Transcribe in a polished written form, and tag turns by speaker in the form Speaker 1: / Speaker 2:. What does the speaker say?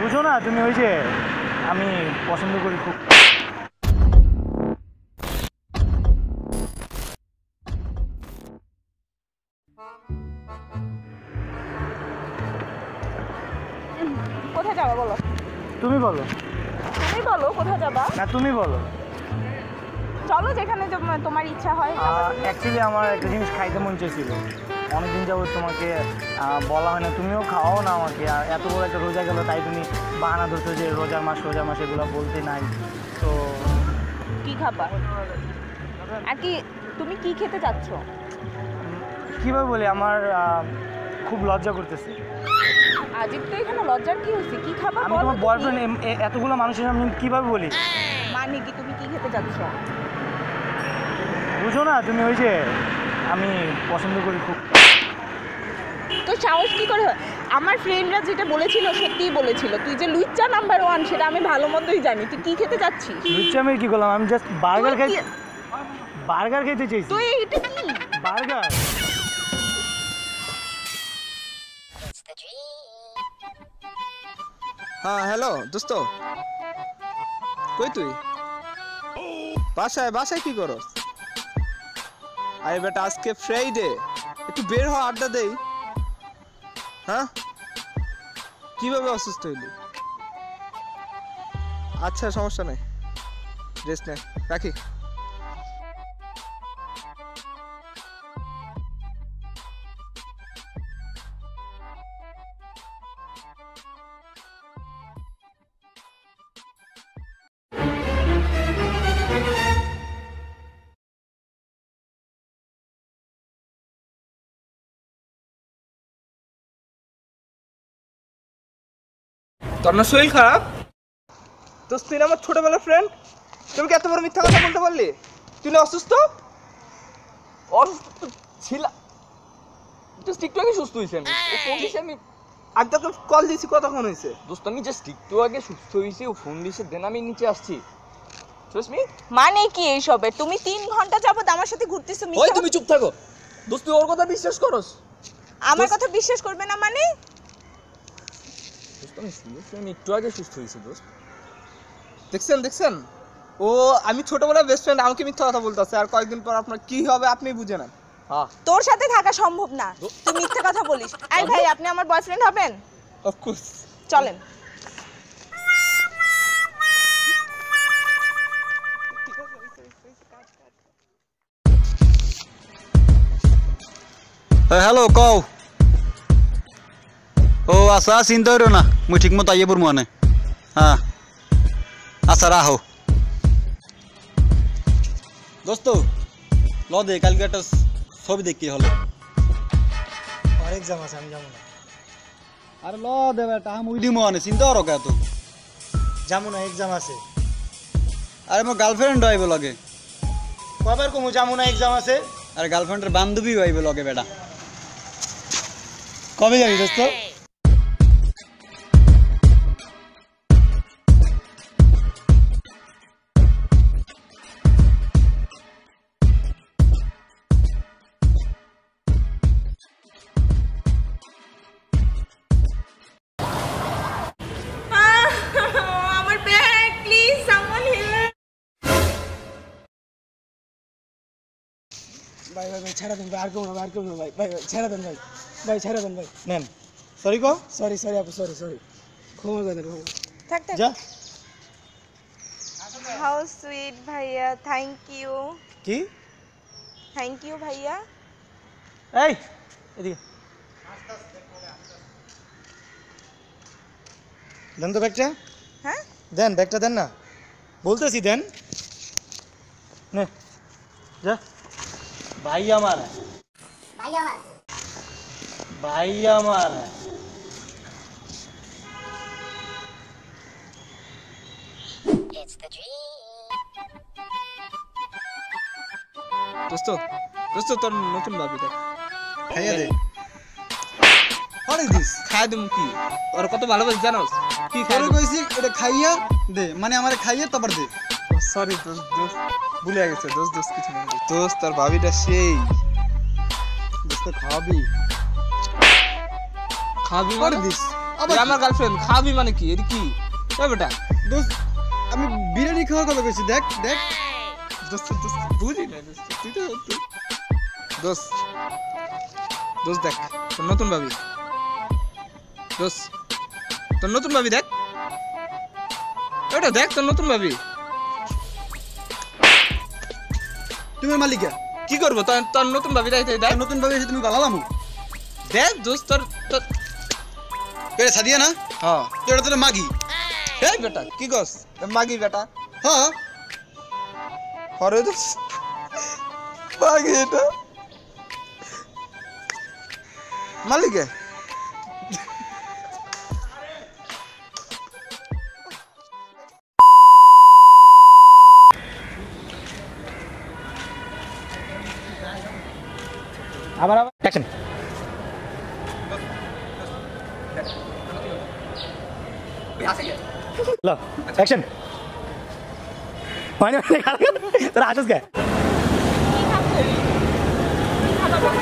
Speaker 1: বুঝো না তুমি ওই যে আমি পছন্দ করি খুব।
Speaker 2: কোথায় যাবা বলো?
Speaker 1: তুমি বলো।
Speaker 2: তুমি বলো কোথায় যাবা?
Speaker 1: না তুমি বলো।
Speaker 2: চলো যেখানে তোমার ইচ্ছা হয়।
Speaker 1: অ্যাকচুয়ালি আমার একটা জিনিস খাইতে মন চেয়েছিল অনেকদিন যাবত, তোমাকে বলা হয় না, তুমিও খাওয়াও না আমাকে। আর এত বড় একটা রোজা গেল, তাই তুমি বাহানা ধরছো যে রোজার মাস এগুলো বলতে নাই। তো
Speaker 2: কি খাবা আর কি? তুমি কি খেতে চাচ্ছ?
Speaker 1: কীভাবে বলি, আমার খুব লজ্জা করতেছে।
Speaker 2: আজকে তো এখানে লজ্জার কি হয়েছে? কি খাবা?
Speaker 1: আমি তোমার বয়ফ্রেন্ড, এতগুলো মানুষের সামনে কীভাবে বলি?
Speaker 2: মানে কি তুমি কি খেতে চাচ্ছ?
Speaker 1: বুঝো না তুমি ওই যে আমি পছন্দ করি খুব।
Speaker 2: তো সাহস কি করে হয়? আমার ফ্রেন্ডরা যেটা বলেছিল সত্যিই বলেছিল, তুই যে লুচ্চা নাম্বার 1 সেটা আমি ভালো মতোই জানি। তুই কি খেতে চাচ্ছিস?
Speaker 1: লুচ্চা আমি কি করলাম? আমি জাস্ট বার্গার খেতে চাইছি।
Speaker 2: তুই এটা কি
Speaker 1: বার্গার?
Speaker 3: হ্যাঁ হ্যালো দোস্ত, কই তুই? বাসায় কি করস? আরে বেটা আজকে ফ্রাইডে, একটু বের হ, আড্ডা দেই। হ্যাঁ, কিভাবে অসুস্থ হইলি? আচ্ছা সমস্যা নেই, রেস্ট নে, রাখি। তোর না শরীর খারাপ? দোস্ত তুই না আমার ছোটবেলার ফ্রেন্ড, তুমি কি এত বড় মিথ্যা কথা বলতে পারলি? তুই না অসুস্থ? অসুস্থ ছিলা? জাস্ট একটু আগে সুস্থ হয়েছি আমি। ও ফোন দিছে, আমি তোকে কল দিয়েছি, কতক্ষণ হয়েছে?
Speaker 4: দোস্ত আমি জাস্ট একটু আগে সুস্থ হয়েছি, ও ফোন দিছে, দেন আমি নিচে আসছি। Trust me.
Speaker 2: মানে কি এইসবে? তুমি 3 ঘন্টা যাবত আমার সাথে ঘুরতেছো।
Speaker 4: ওই তুমি চুপ থাকো দোস্ত, তুই ওর কথা বিশ্বাস করস?
Speaker 2: আমার কথা বিশ্বাস করবে না মানে?
Speaker 4: দোস্ত আমি সিরিয়াসলি আমি একটু আগে সুস্থ হয়েছি দোস্ত।
Speaker 3: দেখছেন ও, আমি ছোটবেলার বেস্ট ফ্রেন্ড, আমাকে মিথ্যা কথা বলতেছে, আর কয়েকদিন পর আপনার কি হবে আপনি বুঝে নেন।
Speaker 4: হ্যাঁ
Speaker 2: তোর সাথে থাকা সম্ভব না, তুই মিথ্যা কথা বলিস। এই ভাই, আপনি আমার বয়ফ্রেন্ড হবেন?
Speaker 3: অফকোর্স।
Speaker 2: চলেন।
Speaker 5: হ্যালো কও। ও আচ্ছা চিন্তা করো না, মুই ঠিক মতো আইয়ে পড়বো মানে। হ্যাঁ আচ্ছা রাহো দোস্ত। ল দে কালকে একটা ছবি দেখি হলে।
Speaker 1: আর এক্সাম আছে, আমি যাবো না।
Speaker 5: আরে ল দে বেটা, মুই দিমো মানে, চিন্তা করো কে তো।
Speaker 1: যাবো না, এক্সাম আছে।
Speaker 5: আরে মোর গার্লফ্রেন্ড আইব লগে।
Speaker 1: কবার কমু যাবো না, এক্সাম আছে।
Speaker 5: আরে গার্লফ্রেন্ডের বান্ধবীও আইব লগে বেটা।
Speaker 1: কবে যাবি দোস্ত?
Speaker 2: আমার ব্যাগ, প্লিজ সামওয়ান হেল্প।
Speaker 1: ভাই ছেড়ে দেন ভাই, আর কেউ না ভাই ছেড়ে দেন ভাই ছেড়ে দেন ভাই। নেন, সরি কো। সরি আপু, সরি ক্ষমা করে দেন।
Speaker 2: থাক
Speaker 1: যা।
Speaker 2: হাউ সুইট ভাইয়া, থ্যাংক ইউ।
Speaker 1: কি?
Speaker 2: থ্যাংক ইউ ভাইয়া।
Speaker 1: এই এদিকে দেন তো ব্যাগটা।
Speaker 2: হ্যাঁ
Speaker 1: দেন ব্যাগটা, দেন না বলতেছি, দেন। নে যা। ভাই আমার
Speaker 3: দোস্ত তোর নতুন ভাবি দেখ,
Speaker 1: খাইয়া দে।
Speaker 5: অনেক দিস
Speaker 3: খাই দেবো কি? ওর কত ভালোবাসি জানোস? কি খাই
Speaker 5: তোরে কইছি এটা খাইয়া দে, মানে আমারে খাইয়া তারপর দে।
Speaker 3: সরি দোস্ত ভুলে গেছে, দোস্ত কিছু না। দোস্ত তোর ভাবিটা সেই।
Speaker 5: দোস্ত খাওয়াবি
Speaker 3: খাবি
Speaker 5: করে দিস। আবার
Speaker 3: এ আমার গার্লফ্রেন্ড, খাবি মানে কি? এর কি এ বেটা?
Speaker 5: দোস্ত আমি বিরিয়ানি খাওয়ার কথা কইছি, দেখ দেখ।
Speaker 3: দোস্ত দোস্ত বুঝি না দোস্ত, তুই তো দোস্ত দোস্ত দেখ তোর নতুন ভাবি, দোস্ত তোর নতুন ভাবি দেখ, এটা দেখ তোর নতুন ভাবি।
Speaker 5: তুমি মালিকা
Speaker 3: কি করবো তোর তোর নতুন ভাবি দেখ দেখ
Speaker 5: নতুন ভাবে এসে তুমি গালালামু
Speaker 3: দেখ দোস্ত তোর তোর
Speaker 5: এটা সাদিয়া না?
Speaker 3: হ্যাঁ
Speaker 5: তো এটা তো মাগি।
Speaker 3: এই বেটা কি কস মাগি বেটা?
Speaker 5: হ্যাঁ
Speaker 3: হরে দোস্ত মাগি এটা মালিকে।
Speaker 1: আবার অ্যাকশন। লো অ্যাকশন। মানে তোরা আসিস কে?
Speaker 2: কি খাচ্ছে? কি খাবা বলো?